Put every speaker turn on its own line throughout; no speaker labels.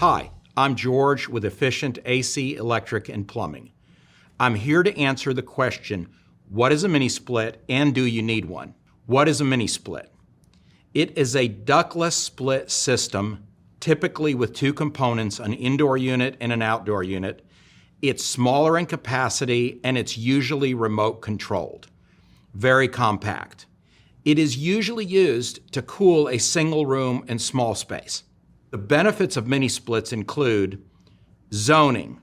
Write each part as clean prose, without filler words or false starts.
Hi, I'm George with Efficient AC, Electric, and Plumbing. I'm here to answer the question, what is a mini split and do you need one? What is a mini split? It is a ductless split system, typically with two components, an indoor unit and an outdoor unit. It's smaller in capacity and it's usually remote controlled. Very compact. It is usually used to cool a single room and small space. The benefits of mini splits include zoning,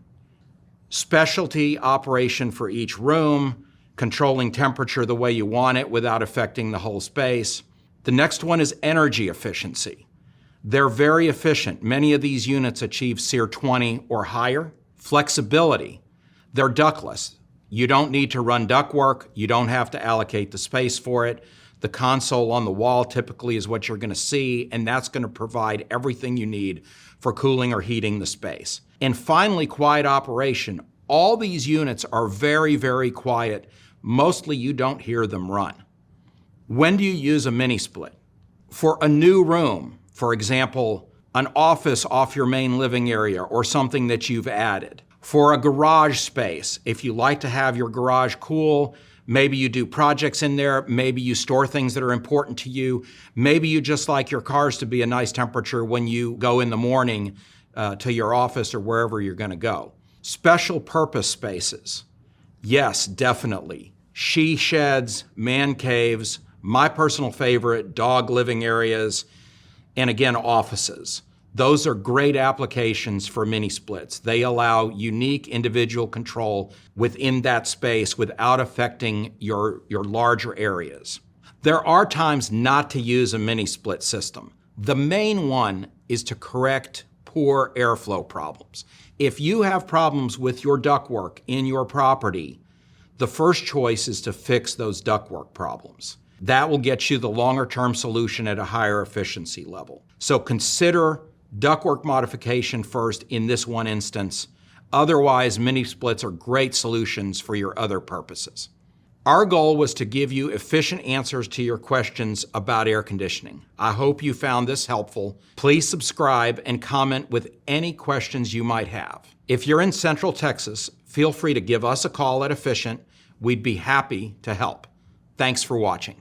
specialty operation for each room, controlling temperature the way you want it without affecting the whole space. The next one is energy efficiency. They're very efficient. Many of these units achieve SEER 20 or higher. Flexibility. They're ductless. You don't need to run ductwork. You don't have to allocate the space for it. The console on the wall typically is what you're going to see, and that's going to provide everything you need for cooling or heating the space. And finally, quiet operation. All these units are very, very quiet. Mostly you don't hear them run. When do you use a mini split? For a new room, for example, an office off your main living area or something that you've added. For a garage space, if you like to have your garage cool, maybe you do projects in there, maybe you store things that are important to you, maybe you just like your cars to be a nice temperature when you go in the morning to your office or wherever you're going to go. Special purpose spaces. Yes, definitely. She sheds, man caves, my personal favorite, dog living areas, and again, offices. Those are great applications for mini splits. They allow unique individual control within that space without affecting your larger areas. There are times not to use a mini split system. The main one is to correct poor airflow problems. If you have problems with your ductwork in your property, the first choice is to fix those ductwork problems. That will get you the longer-term solution at a higher efficiency level. So consider ductwork modification first in this one instance. Otherwise, mini splits are great solutions for your other purposes. Our goal was to give you efficient answers to your questions about air conditioning. I hope you found this helpful. Please subscribe and comment with any questions you might have. If you're in Central Texas, feel free to give us a call at Efficient. We'd be happy to help. Thanks for watching.